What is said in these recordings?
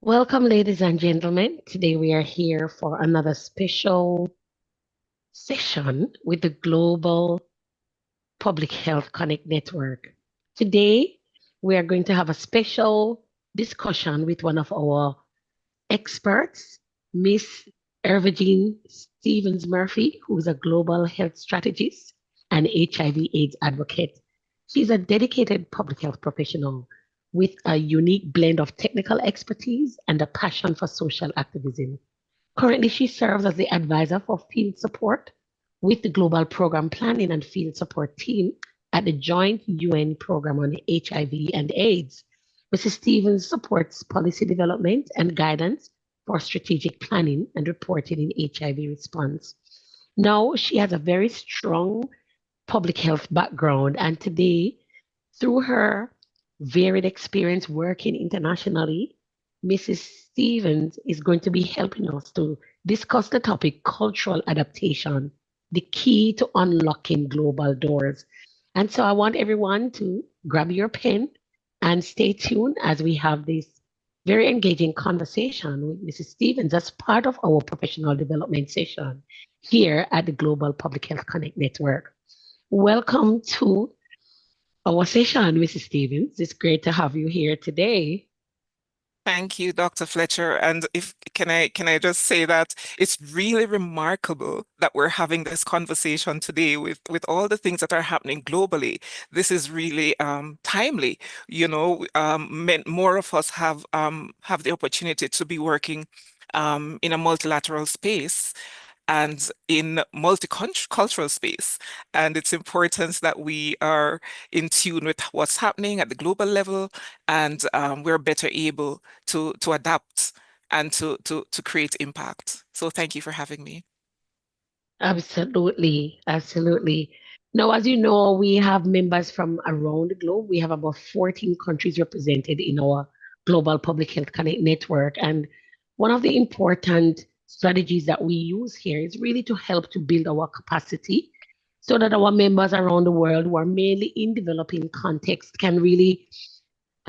Welcome, ladies and gentlemen. Today we are here for another special session with the Global Public Health Connect Network. Today we are going to have a special discussion with one of our experts, Miss Erva-Jean Stevens-Murphy, who is a global health strategist and HIV/AIDS advocate. She's a dedicated public health professional with a unique blend of technical expertise and a passion for social activism. Currently, she serves as the advisor for field support with the Global Program Planning and Field Support Team at the Joint UN Program on HIV and AIDS. Mrs. Stevens supports policy development and guidance for strategic planning and reporting in HIV response. Now, she has a very strong public health background, and today, through her varied experience working internationally, Mrs. Stevens is going to be helping us to discuss the topic cultural adaptation, the key to unlocking global doors. And so I want everyone to grab your pen and stay tuned as we have this very engaging conversation with Mrs. Stevens as part of our professional development session here at the Global Public Health Connect Network. Welcome to our session, Mrs. Stevens. It's great to have you here today. Thank you, Dr. Fletcher. And if can I just say that it's really remarkable that we're having this conversation today with all the things that are happening globally. This is really timely. More of us have the opportunity to be working in a multilateral space and in multicultural space. And it's important that we are in tune with what's happening at the global level, and we're better able to adapt and to create impact. So thank you for having me. Absolutely, absolutely. Now, as you know, we have members from around the globe. We have about 14 countries represented in our Global Public Health Connect network. And one of the important strategies that we use here is really to help to build our capacity so that our members around the world who are mainly in developing context can really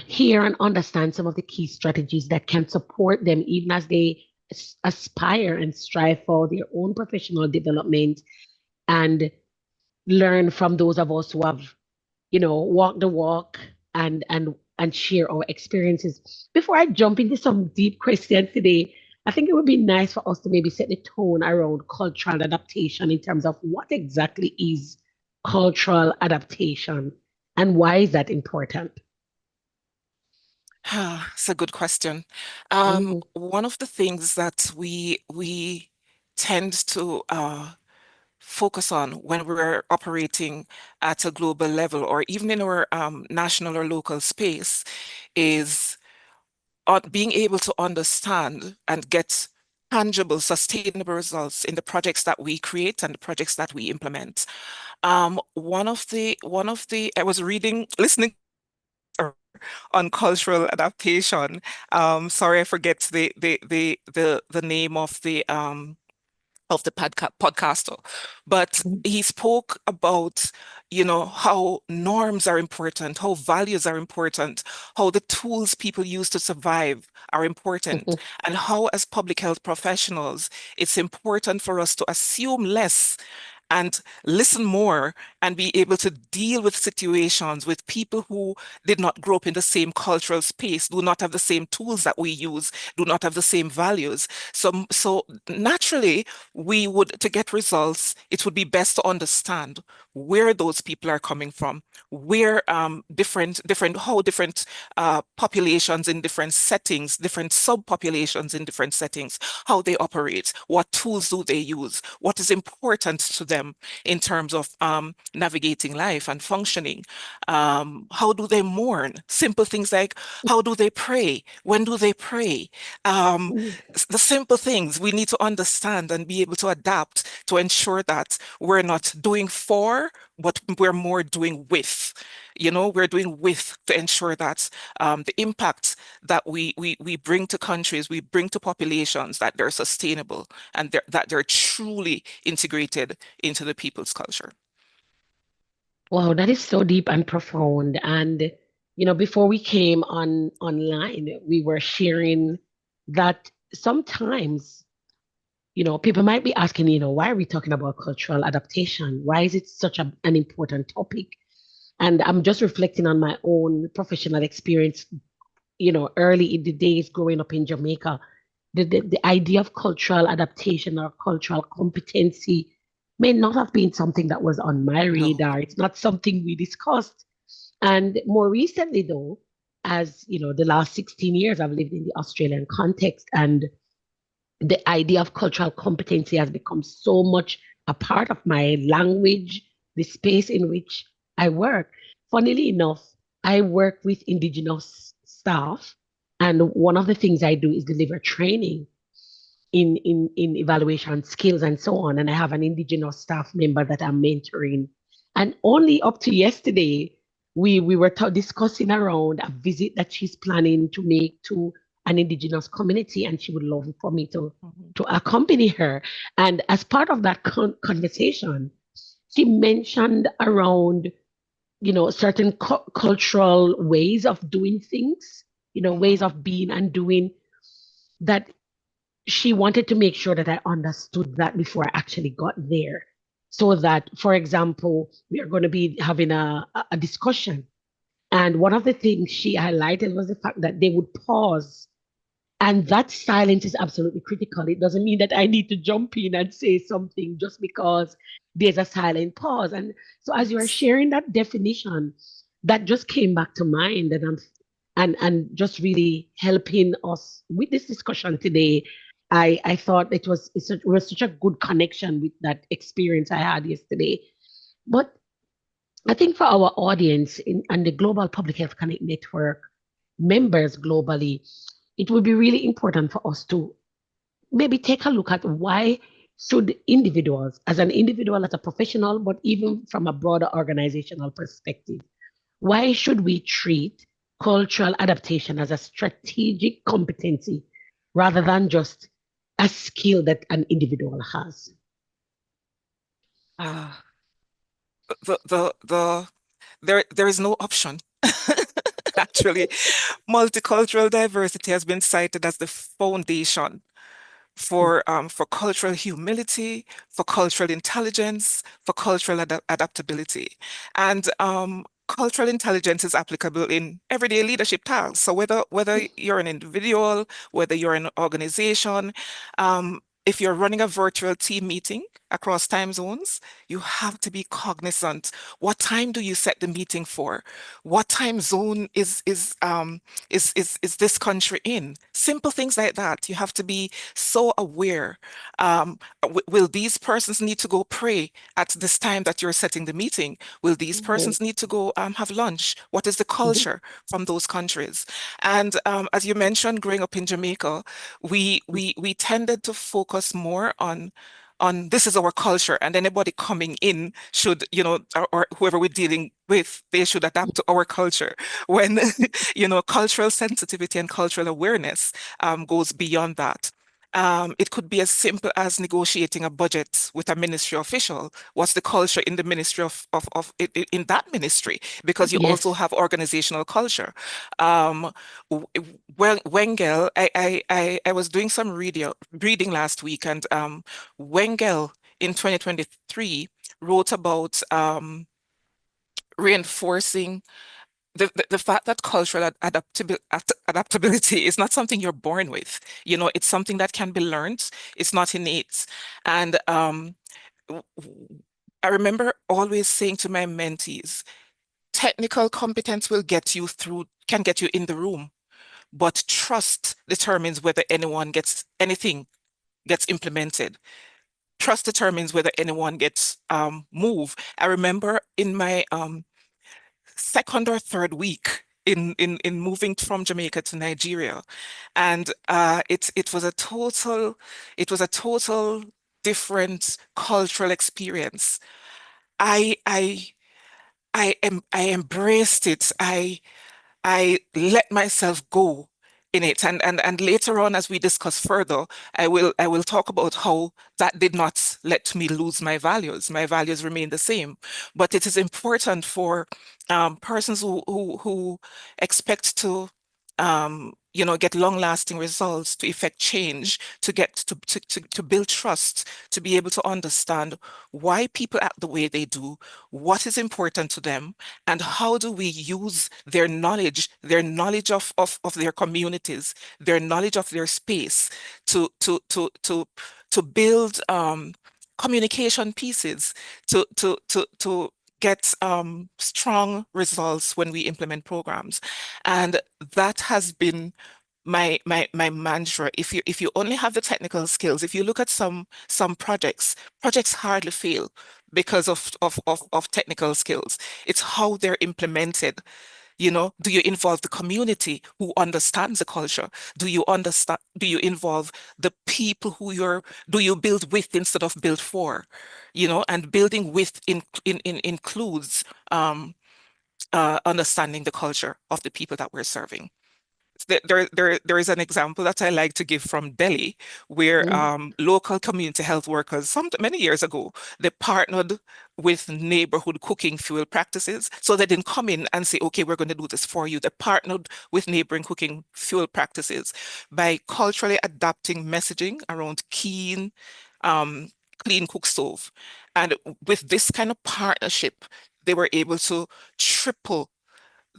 hear and understand some of the key strategies that can support them even as they aspire and strive for their own professional development and learn from those of us who have, walked the walk and share our experiences. Before I jump into some deep questions today, I think it would be nice for us to maybe set the tone around cultural adaptation in terms of what exactly is cultural adaptation and why is that important? It's a good question. Mhm. One of the things that we tend to focus on when we're operating at a global level or even in our national or local space is being able to understand and get tangible, sustainable results in the projects that we create and the projects that we implement. I was listening on cultural adaptation. Sorry, I forget the name of the podcaster, but Mhm. he spoke about, how norms are important, how values are important, how the tools people use to survive are important, and how as public health professionals, it's important for us to assume less and listen more and be able to deal with situations with people who did not grow up in the same cultural space, do not have the same tools that we use, do not have the same values. So naturally, to get results, it would be best to understand where those people are coming from, where how different populations in different settings, different subpopulations in different settings, how they operate, what tools do they use, what is important to them in terms of navigating life and functioning. How do they mourn? Simple things like how do they pray? When do they pray? The simple things we need to understand and be able to adapt to ensure that we're not doing for, but we're more doing with. We're doing with to ensure that the impact that we bring to countries, we bring to populations, that they're sustainable and that they're truly integrated into the people's culture. Wow, that is so deep and profound. And before we came online, we were sharing that sometimes, people might be asking, why are we talking about cultural adaptation? Why is it such an important topic? And I'm just reflecting on my own professional experience, early in the days growing up in Jamaica. The idea of cultural adaptation or cultural competency may not have been something that was on my No. radar. It's not something we discussed. And more recently, though, as the last 16 years, I've lived in the Australian context, and the idea of cultural competency has become so much a part of my language, the space in which I work. Funnily enough, I work with Indigenous staff, and one of the things I do is deliver training in evaluation skills and so on. And I have an Indigenous staff member that I'm mentoring. And only up to yesterday, we were discussing around a visit that she's planning to make to an Indigenous community, and she would love for me to accompany her. And as part of that conversation, she mentioned around, certain cultural ways of doing things, ways of being and doing, that she wanted to make sure that I understood that before I actually got there. So that, for example, we are going to be having a discussion. And one of the things she highlighted was the fact that they would pause. And that silence is absolutely critical. It doesn't mean that I need to jump in and say something just because there's a silent pause. And so as you are sharing that definition, that just came back to mind, and just really helping us with this discussion today. I thought it was such a good connection with that experience I had yesterday. But I think for our audience and the Global Public Health Connect Network members globally, it would be really important for us to maybe take a look at why should individuals, as an individual, as a professional, but even from a broader organizational perspective, why should we treat cultural adaptation as a strategic competency rather than just a skill that an individual has? Ah, there is no option. Actually, multicultural diversity has been cited as the foundation for cultural humility, for cultural intelligence, for cultural adaptability. And cultural intelligence is applicable in everyday leadership tasks. So whether you're an individual, whether you're an organization, if you're running a virtual team meeting across time zones, you have to be cognizant. What time do you set the meeting for? What time zone is this country in? Simple things like that. You have to be so aware. Will these persons need to go pray at this time that you're setting the meeting? Will these Mhm, persons need to go have lunch? What is the mhm, culture from those countries? And as you mentioned, growing up in Jamaica, we tended to focus more on this is our culture, and anybody coming in should, or whoever we're dealing with, they should adapt to our culture. When, cultural sensitivity and cultural awareness goes beyond that. It could be as simple as negotiating a budget with a ministry official. What's the culture in the ministry in that ministry? Because you also yes. have organizational culture. Um, Wengel, I was doing some reading last week, and Wengel in 2023 wrote about reinforcing the fact that cultural adaptability is not something you're born with. It's something that can be learned. It's not innate. And w- w- I remember always saying to my mentees, technical competence can get you in the room, but trust determines whether anything gets implemented. Trust determines whether anyone gets moved. I remember in my second or third week in moving from Jamaica to Nigeria, and it was a total different cultural experience. I I I embraced it. I let myself go in it. And later on, as we discuss further, I will talk about how that did not let me lose my values. My values remain the same. But it is important for persons who expect to get long-lasting results, to effect change, to build trust, to be able to understand why people act the way they do, what is important to them, and how do we use their knowledge of their communities, their knowledge of their space to build communication pieces to get strong results when we implement programs. And that has been my mantra. If you only have the technical skills, if you look at some projects hardly fail because of technical skills. It's how they're implemented. Do you involve the community who understands the culture? Do you involve the people do you build with instead of build for? And building with includes understanding the culture of the people that we're serving. There is an example that I like to give from Delhi, where Mhm. local community health workers, many years ago, they partnered with neighborhood cooking fuel practices. So they didn't come in and say, okay, we're going to do this for you. They partnered with neighboring cooking fuel practices by culturally adapting messaging around um, clean cook stove. And with this kind of partnership, they were able to triple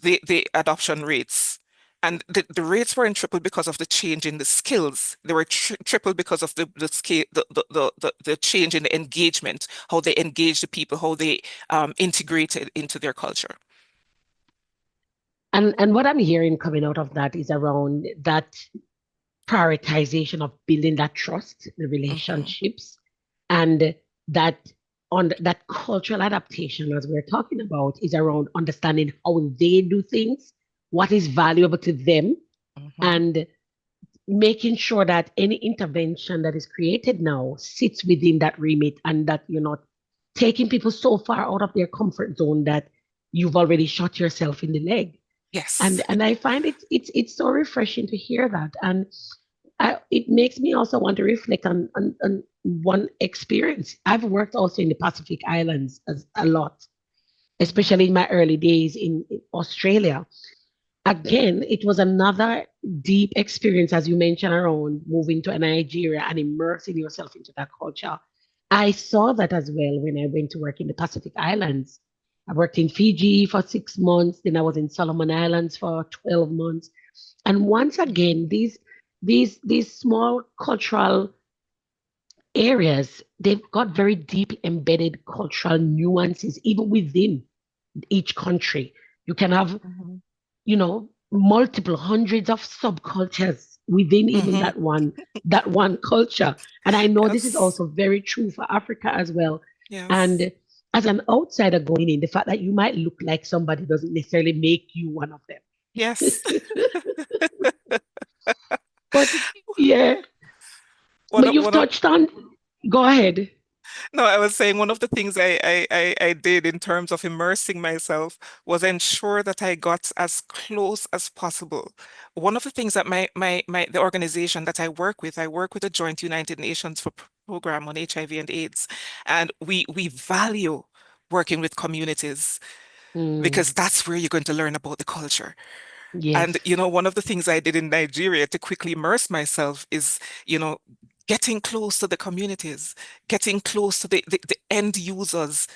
the adoption rates. And the rates weren't triple because of the change in the skills. They were triple because of the scale, the change in the engagement, how they engage the people, how they integrated into their culture. And what I'm hearing coming out of that is around that prioritization of building that trust, the Hmm. relationships, and that on that cultural adaptation, as we're talking about, is around understanding how they do things, what is valuable to them, Hmm. and making sure that any intervention that is created now sits within that remit and that you're not taking people so far out of their comfort zone that you've already shot yourself in the leg. Yes. And I find it's so refreshing to hear that. And it makes me also want to reflect on one experience. I've worked also in the Pacific Islands a lot, Mhm. especially in my early days in Australia. Again, it was another deep experience, as you mentioned, around moving to Nigeria and immersing yourself into that culture. I saw that as well when I went to work in the Pacific Islands. I worked in Fiji for 6 months, then I was in Solomon Islands for 12 months. And once again, these small cultural areas, they've got very deep embedded cultural nuances, even within each country. You can have, Mhm. multiple hundreds of subcultures within even Hmm. that one culture. And I know this is Yes. also very true for Africa as well. Yes. And as an outsider going in, the fact that you might look like somebody doesn't necessarily make you one of them. Yes. But yeah, One but of, you've one of touched on, go ahead. No, I was saying one of the things I did in terms of immersing myself was ensure that I got as close as possible. One of the things that the organization that I work with the Joint United Nations for program on HIV and AIDS, and we value working with communities Mm, because that's where you're going to learn about the culture. And, yes, one of the things I did in Nigeria to quickly immerse myself is, you know, getting close to the communities, getting close to the end users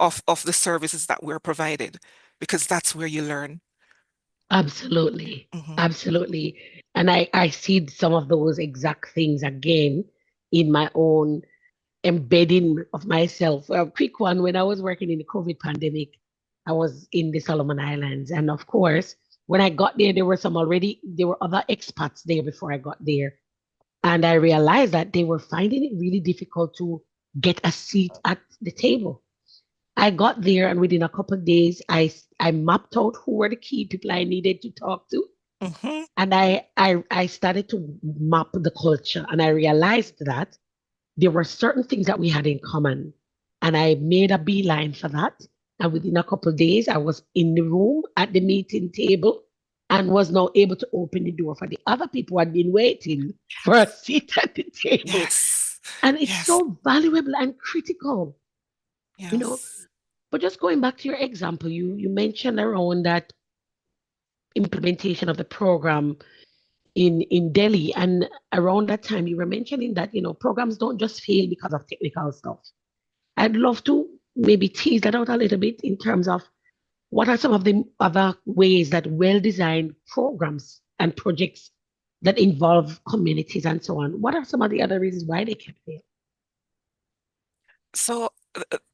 of the services that we're provided, because that's where you learn. absolutely. Hmm. Absolutely. And I see some of those exact things again in my own embedding of myself. A quick one, when I was working in the COVID pandemic, I was in the Solomon Islands. And of course, when I got there, there were other expats there before I got there. And I realized that they were finding it really difficult to get a seat at the table. I got there, and within a couple of days, I mapped out who were the key people I needed to talk to, Hmm. and I started to map the culture, and I realized that there were certain things that we had in common, and I made a beeline for that. And within a couple of days, I was in the room at the meeting table, and was now able to open the door for the other people who had been waiting for a seat at the table. Yes. And it's Yes. so valuable and critical, you know. Yes. But just going back to your example, you mentioned around that implementation of the program in Delhi. And around that time, you were mentioning that, programs don't just fail because of technical stuff. I'd love to maybe tease that out a little bit in terms of what are some of the other ways that well-designed programs and projects that involve communities and so on, what are some of the other reasons why they can fail? So,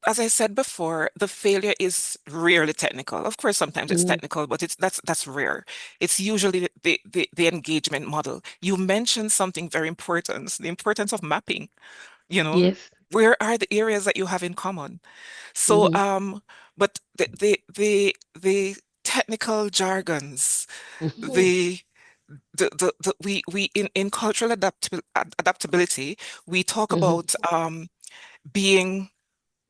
as I said before, the failure is rarely technical. Of course, sometimes it's Mm, technical, but that's rare. It's usually the engagement model. You mentioned something very important, the importance of mapping, you know, yes. where are the areas that you have in common? So, Hmm. but the technical jargons, Hmm. the we in cultural adaptability, we talk Hmm. about being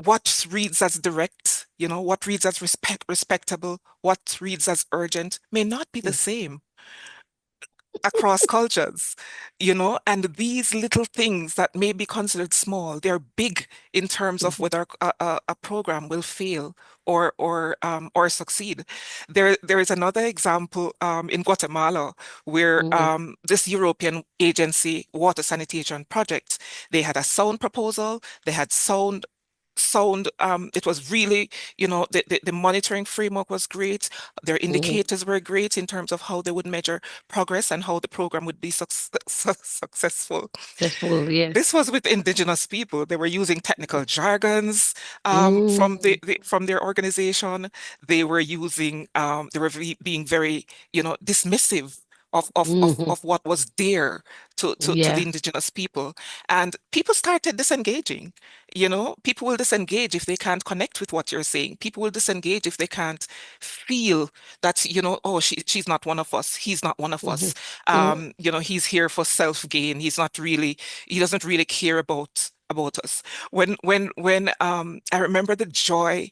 what reads as direct, what reads as respectable, what reads as urgent may not be the same across cultures, and these little things that may be considered small, they're big in terms of Hmm. whether a program will fail or succeed. There is another example in Guatemala where Hmm. this European agency water sanitation project, they had a sound proposal, they had sound it was really the monitoring framework was great, their Hmm. indicators were great in terms of how they would measure progress and how the program would be successful. Successful, yes. This was with indigenous people. They were using technical jargons from Mm, from their organization. They were using they were being very, dismissive hmm. of what was there to the Yeah. indigenous people. And people started disengaging. People will disengage if they can't connect with what you're saying. People will disengage if they can't feel that, oh, she's not one of us. He's not one of Hmm. us. Hmm. He's here for self-gain. He doesn't really care about us. When I remember the joy,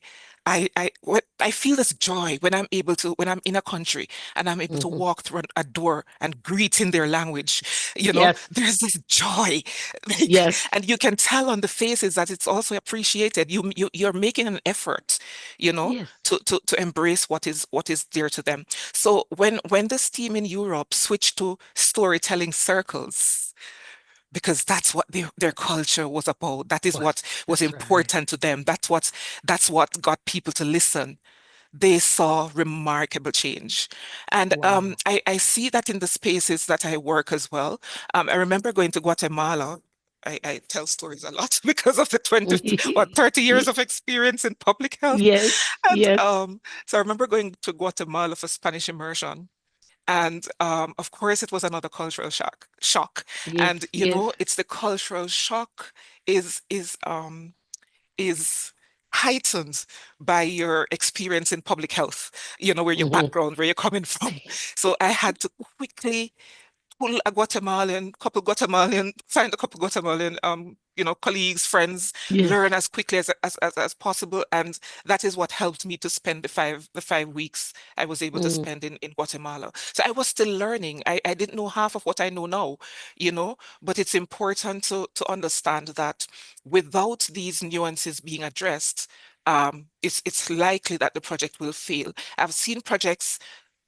I feel this joy when I'm in a country and I'm able to Hmm. walk through a door and greet in their language. Yes. There's this joy, like, Yes. and you can tell on the faces that it's also appreciated. You're making an effort, Yes. to embrace what is dear to them. So when this team in Europe switched to storytelling circles, because that's what their culture was about. That is what was That's right. important to them. That's what got people to listen. They saw remarkable change. And Wow. I see that in the spaces that I work as well. I remember going to Guatemala. I tell stories a lot because of the 30 years of experience in public health. Yes. And Yes. so I remember going to Guatemala for Spanish immersion. And of course, it was another cultural shock. And Yes. Yes. it's the cultural shock is is um is heightened by your experience in public health, where your Hmm. background, where you're coming from. So I had to quickly find a couple Guatemalan, colleagues, friends, Yes. learn as quickly as possible. And that is what helped me to spend the 5 weeks I was able to Mm, spend in Guatemala. So I was still learning. I didn't know half of what I know now, but it's important to understand that without these nuances being addressed, it's likely that the project will fail. I've seen projects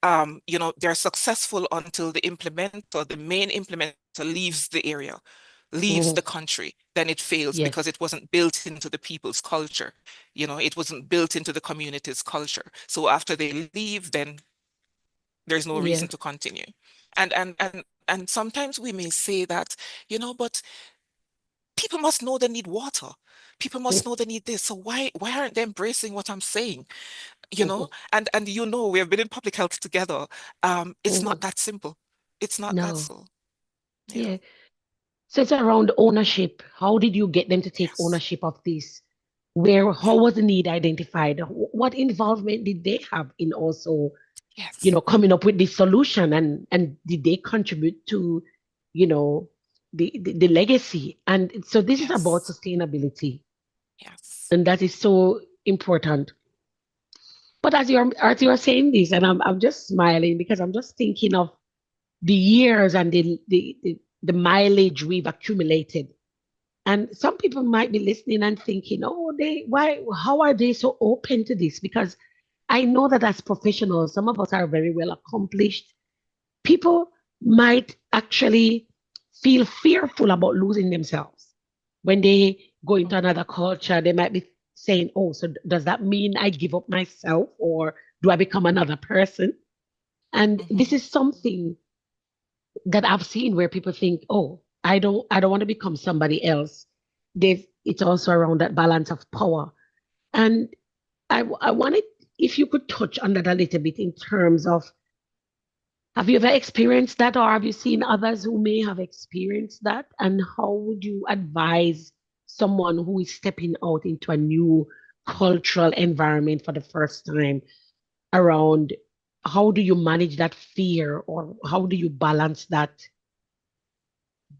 they're successful until the main implementer leaves the area, leaves mhm. the country. Then it fails Yes. because it wasn't built into the people's culture. It wasn't built into the community's culture. So after they leave, then there's no reason Yes. to continue. And sometimes we may say that, but people must know they need water. People must know they need this. So why aren't they embracing what I'm saying? Mhm. And we have been in public health together. It's not Mhm. that simple. It's not that No. simple. Yeah. Yeah. So it's around ownership. How did you get them to take Yes. ownership of this? How was the need identified? What involvement did they have in also, Yes. coming up with this solution, and did they contribute to, you know, the legacy? And so this is about Yes. sustainability, Yes. and that is so important. But as you're saying this, and I'm just smiling because I'm just thinking of the years and the mileage we've accumulated. And some people might be listening and thinking, oh, how are they so open to this? Because I know that as professionals, some of us are very well accomplished. People might actually feel fearful about losing themselves. When they go into another culture, they might be saying, oh, so does that mean I give up myself or do I become another person? And this Mhm. is something that I've seen where people think, oh, I don't want to become somebody else. It's also around that balance of power. And I wanted if you could touch on that a little bit in terms of have you ever experienced that or have you seen others who may have experienced that? And how would you advise someone who is stepping out into a new cultural environment for the first time around how do you manage that fear or how do you balance that?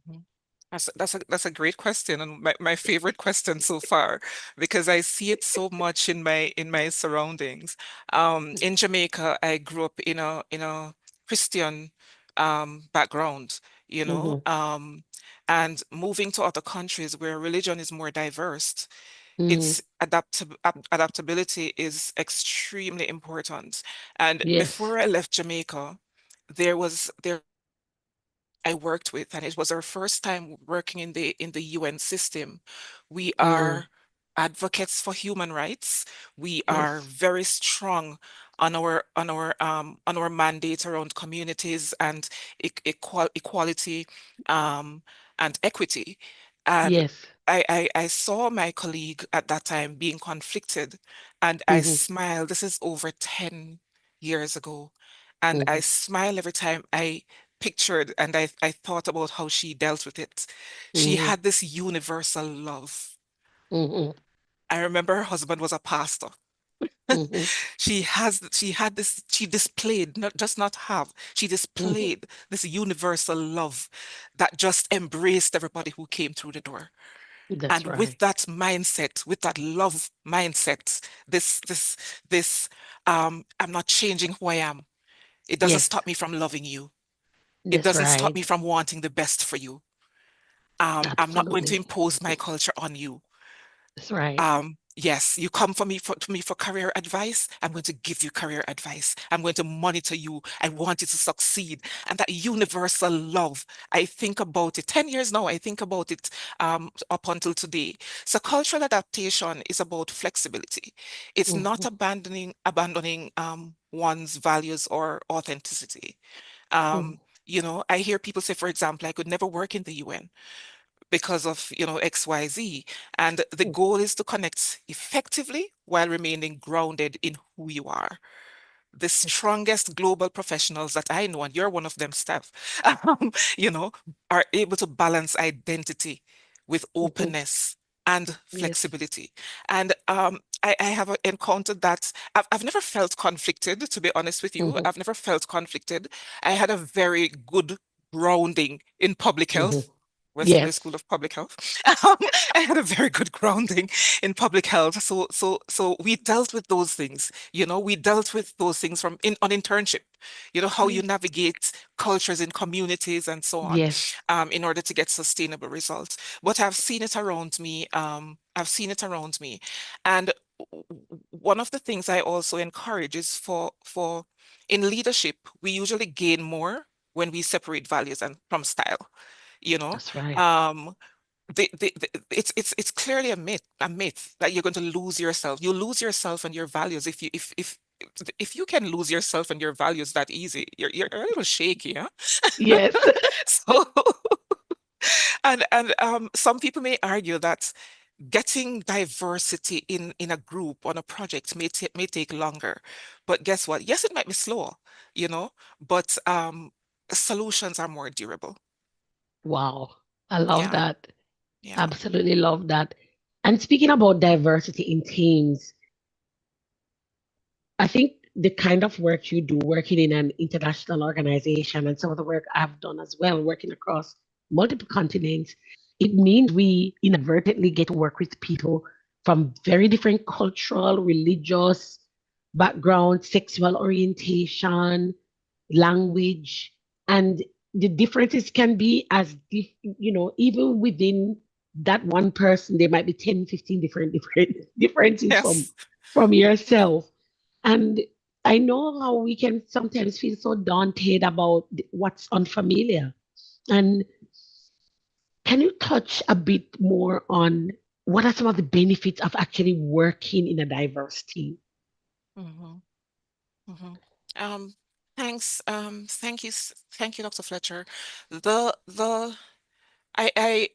Mhm. That's a great question and my favorite question so far because I see it so much in my surroundings. In Jamaica, I grew up in a Christian background, you know, Hmm. and moving to other countries where religion is more diverse, Hmm. its adaptability is extremely important. And Yes. before I left Jamaica, there I worked with, and it was our first time working in the UN system. We Mm. are advocates for human rights. We are Yes. very strong on our mandate around communities and equality um, and equity. And Yes. I saw my colleague at that time being conflicted, and I Hmm. smiled. This is over 10 years ago. And I Hmm. smile every time I pictured and I thought about how she dealt with it. She Hmm. had this universal love. Hmm. I remember her husband was a pastor. Hmm. She had this, she displayed, not just not have, she Hmm. displayed this universal love that just embraced everybody who came through the door. That's And with right. that mindset, with that love mindset, this, this, this, I'm not changing who I am. It doesn't Yes. stop me from loving you. It That's doesn't stop right. me from wanting the best for you. I'm not going to Absolutely. impose my culture on you. That's right. Yes, you come for me to me for career advice. I'm going to give you career advice. I'm going to monitor you. I want you to succeed. And that universal love, I think about it 10 years now. I think about it up until today. So cultural adaptation is about flexibility. It's not Hmm. abandoning one's values or authenticity. Hmm. You know, I hear people say, for example, I could never work in the UN because of, you know, XYZ. And the goal is to connect effectively while remaining grounded in who you are. The strongest global professionals that I know, and you're one of them, Steph, you know, are able to balance identity with Hmm. openness and Yes. flexibility. And I have encountered that I've never felt conflicted, to be honest with you. Hmm. I've never felt conflicted. I had a very good grounding in public Hmm. health. West Indies Yes. School of Public Health. I had a very good grounding in public health. So we dealt with those things. You know, we dealt with those things from on internship. You know, how you Yes. navigate cultures in communities and so on, Yes. in order to get sustainable results. But I've seen it around me. I've seen it around me, and one of the things I also encourage is for in leadership, we usually gain more when we separate values and from style. You know, That's right. um, it's clearly a myth that you're going to lose yourself. You lose yourself and your values if you can lose yourself and your values that easy, you're a little shaky, huh? Yes. So and some people may argue that getting diversity in a group on a project may take longer, but guess what? Yes, it might be slower, you know, but solutions are more durable. Wow. I love Yeah, that. yeah. Absolutely love that. And speaking about diversity in teams, I think the kind of work you do working in an international organization and some of the work I've done as well, working across multiple continents, it means we inadvertently get to work with people from very different cultural, religious backgrounds, sexual orientation, language, and the differences can be even within that one person, there might be 10, 15 different differences Yes. from yourself. And I know how we can sometimes feel so daunted about what's unfamiliar. And can you touch a bit more on what are some of the benefits of actually working in a diverse team? Mhm, mhm. Um, thanks. Thank you, Dr. Fletcher. The I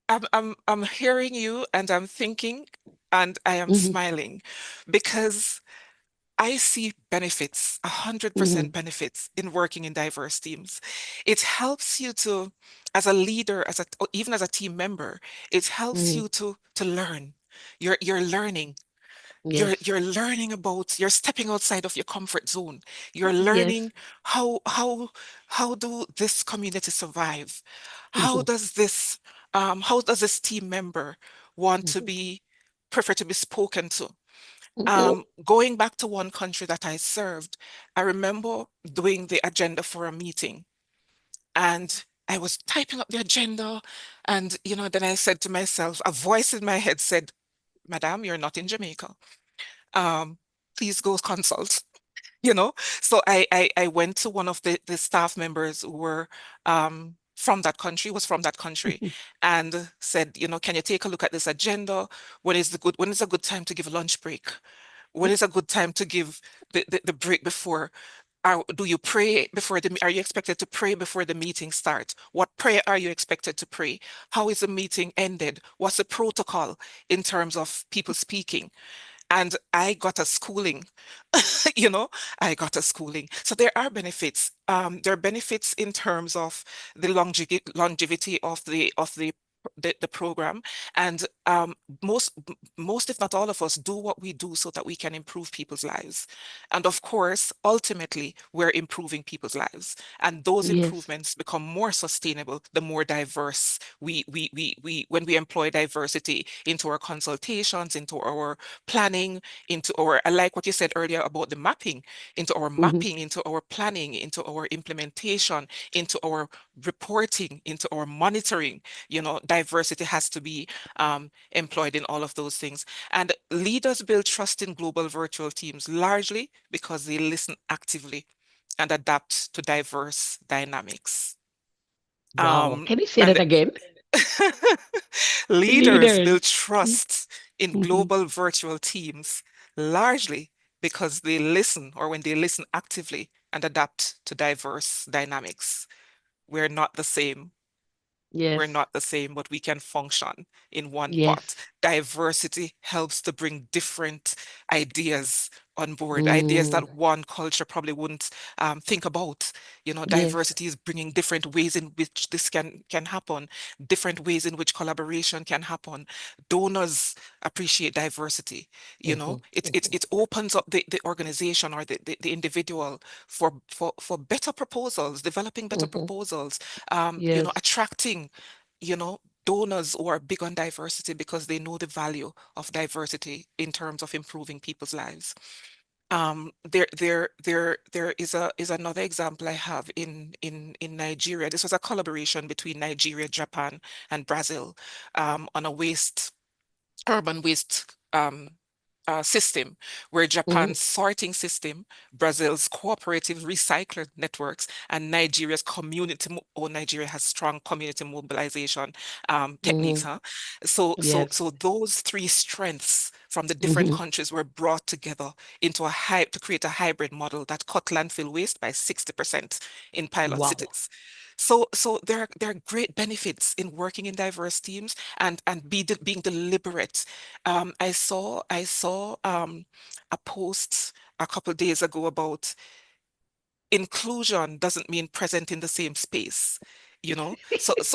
I'm hearing you and I'm thinking and I am Hmm. smiling because I see benefits, 100% Hmm. benefits in working in diverse teams. It helps you to, as a leader, or even as a team member, it helps Hmm. you to learn. You're learning. Yes. You're learning about, you're stepping outside of your comfort zone. You're Yes. learning how how how do this community survive? How Hmm. does this how does this team member want to Hmm. be prefer to be spoken to? Hmm. Going back to one country that I served, I remember doing the agenda for a meeting and I was typing up the agenda and then I said to myself, a voice in my head said, Madam, you're not in Jamaica. Um, please go consult. you know so I went to one of the staff members who were from that country, was from that country, and said, can you take a look at this agenda? When is a good time to give a lunch break? When is a good time to give the break before? Do you pray before are you expected to pray before the meeting starts? What prayer are you expected to pray? How is the meeting ended? What's the protocol in terms of people speaking? And I got a schooling. you know, I got a schooling. So there are benefits. There are benefits in terms of the longevity of the program, and most, if not all of us, do what we do so that we can improve people's lives. And of course, ultimately, we're improving people's lives, and those Yes. improvements become more sustainable the more diverse when we employ diversity into our consultations, into our planning, into our, I like what you said earlier about the mapping, Hmm. into our planning, into our implementation, into our reporting, into our monitoring. Diversity has to be employed in all of those things. And leaders build trust in global virtual teams largely because they listen actively and adapt to diverse dynamics. Wow. Can you say And that again? leaders Leaders. build trust in Hmm. global virtual teams largely because they listen, or when they listen actively and adapt to diverse dynamics. We're not the same. We're Yes. not the same, but we can function in one pot. Yes. Diversity helps to bring different ideas on board, ideas Mm. that one culture probably wouldn't think about. Yes. Diversity is bringing different ways in which this can happen, different ways in which collaboration can happen. Donors appreciate diversity. Hmm. It opens up the organization or the individual for better proposals, developing better Hmm. proposals, Yes. attracting, donors who are big on diversity because they know the value of diversity in terms of improving people's lives. There is another example I have in Nigeria. This was a collaboration between Nigeria, Japan, and Brazil on a urban waste system, where Hmm. Japan's sorting system, Brazil's cooperative recycler networks, and Nigeria has strong community mobilization techniques, Hmm. huh? So Yes. those three strengths from the different Hmm. countries were brought together into to create a hybrid model that cut landfill waste by 60% in pilot Wow. cities. So there are great benefits in working in diverse teams and being deliberate. I saw a post a couple days ago about inclusion doesn't mean present in the same space, you know? So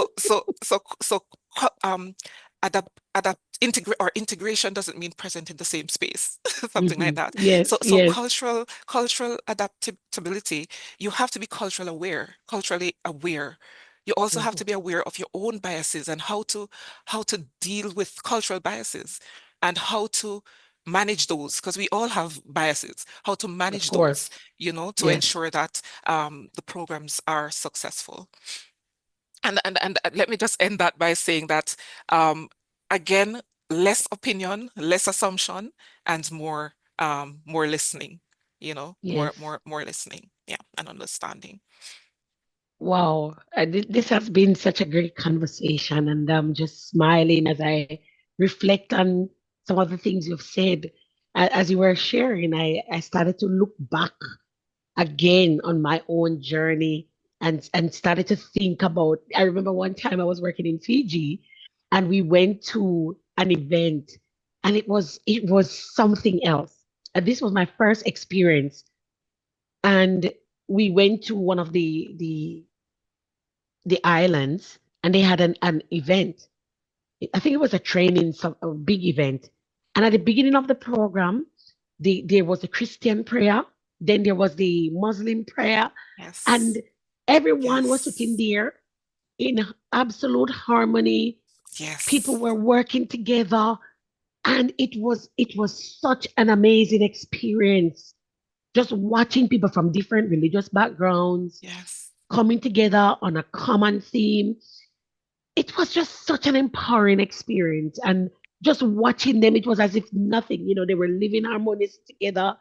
integration doesn't mean present in the same space, something like Hmm. that. Yes. So Yes. cultural adaptability, you have to be culturally aware. You also have Hmm. to be aware of your own biases and how to deal with cultural biases and how to manage those, because we all have biases, how to Of manage those, course. to Yes. ensure that the programs are successful. And let me just end that by saying that, again, less opinion, less assumption, and more more listening, you know, Yes. more listening, yeah, and understanding. Wow. This has been such a great conversation, and I'm just smiling as I reflect on some of the things you've said. As you were sharing, I started to look back again on my own journey and started to think about. I remember one time I was working in Fiji, and we went to an event, and it was something else. And this was my first experience, and we went to one of the islands, and they had an event. I think it was a training, some a big event. And at the beginning of the program, there was a Christian prayer, then there was the Muslim prayer, and Yes, everyone was sitting yes, there in absolute harmony. People yes, were working together, and it was such an amazing experience. Just watching people from different religious backgrounds yes, coming together on a common theme. It was just such an empowering experience. And just watching them, it was as if nothing, they were living harmonious together.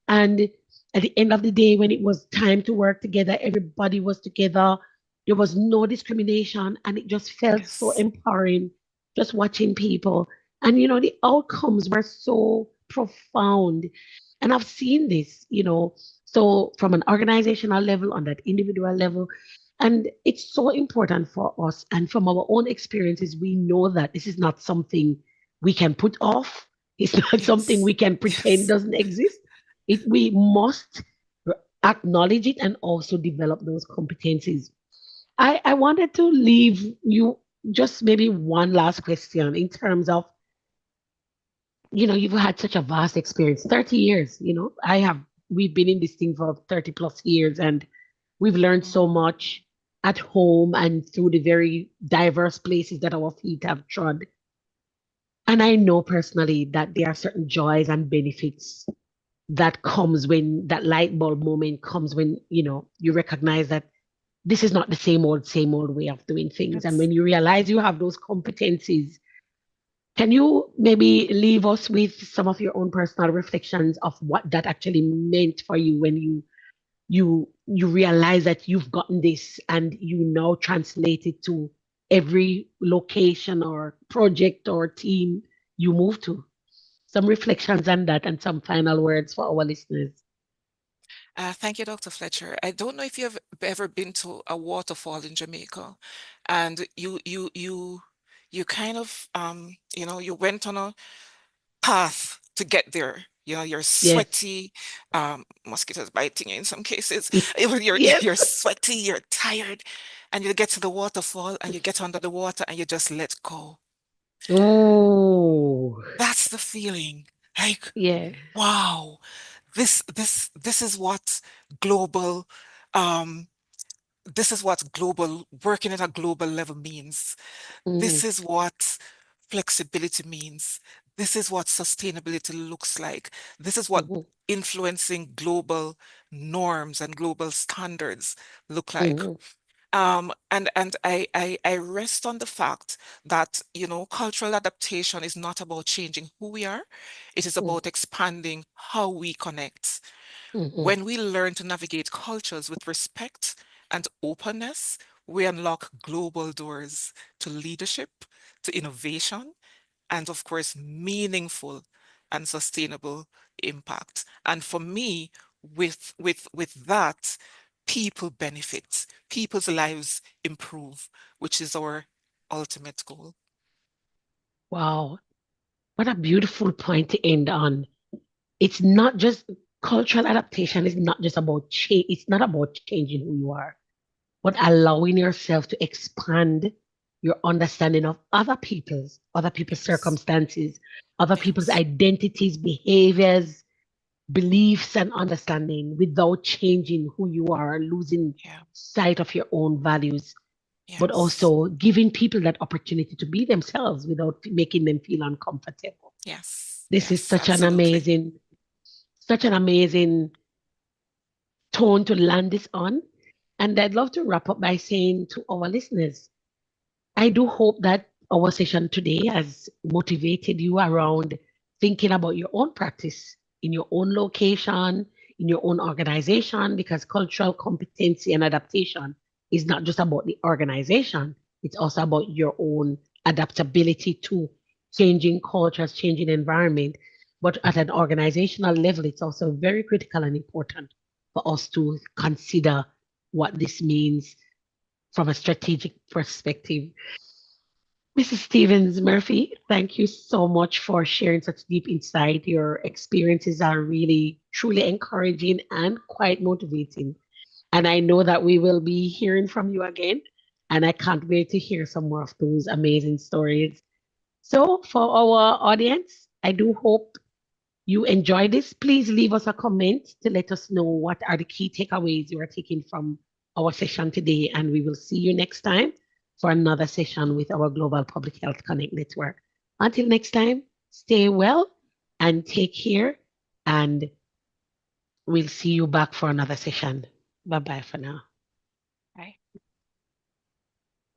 And at the end of the day, when it was time to work together, everybody was together. There was no discrimination, and it just felt so yes, empowering just watching people. And, the outcomes were so profound. And I've seen this, so from an organizational level, on that individual level. And it's so important for us. And from our own experiences, we know that this is not something we can put off. It's not something yes, we can pretend yes. doesn't exist. We must acknowledge it and also develop those competencies. I wanted to leave you just maybe one last question in terms of, you've had such a vast experience, 30 years, we've been in this thing for 30 plus years, and we've learned so Mm, much at home and through the very diverse places that our feet have trod. And I know personally that there are certain joys and benefits that comes when that light bulb moment comes, when you recognize that this is not the same old way of doing things, and yes. when you realize you have those competencies. Can you maybe leave us with some of your own personal reflections of what that actually meant for you when you realize that you've gotten this, and you now translate it to every location or project or team you move to? Some reflections on that and some final words for our listeners. Thank you, Dr. Fletcher. I don't know if you've ever been to a waterfall in Jamaica, and you kind of you went on a path to get there. You know, you're Yes. sweaty, mosquitoes biting you in some cases. You're Yes. you're sweaty, you're tired, and you get to the waterfall and you get under the water and you just let go. Oh, That's the feeling. Like, yeah. wow, this is what global um this is what global working at a global level means. This Mm-hmm. is what flexibility means. This is what sustainability looks like. This is what Mm-hmm. influencing global norms and global standards look like. Mm-hmm. And I rest on the fact that, cultural adaptation is not about changing who we are. It is about expanding how we connect. Mm-hmm. When we learn to navigate cultures with respect and openness, we unlock global doors to leadership, to innovation, and of course, meaningful and sustainable impact. And for me, with that, people benefit, people's lives improve, which is our ultimate goal. Wow. What a beautiful point to end on. It's not just cultural adaptation, is not just about change, it's not about changing who you are, but allowing yourself to expand your understanding of other people's Yes, circumstances, other people's yes, identities, behaviors, beliefs, and understanding without changing who you are, losing yeah, sight of your own values, but yes, also giving people that opportunity to be themselves without making them feel uncomfortable. yes, This is yes, absolutely. such an amazing tone to land this on. And I'd love to wrap up by saying to our listeners, I do hope that our session today has motivated you around thinking about your own practice, in your own location, in your own organization, because cultural competency and adaptation is not just about the organization, it's also about your own adaptability to changing cultures, changing environment. But at an organizational level, it's also very critical and important for us to consider what this means from a strategic perspective. Mrs. Stevens-Murphy, thank you so much for sharing such deep insight. Your experiences are really, truly encouraging and quite motivating. And I know that we will be hearing from you again. And I can't wait to hear some more of those amazing stories. So, for our audience, I do hope you enjoyed this. Please leave us a comment to let us know what are the key takeaways you are taking from our session today. And we will see you next time for another session with our Global Public Health Connect Network. Until next time, stay well and take care. And we'll see you back for another session. Bye bye for now.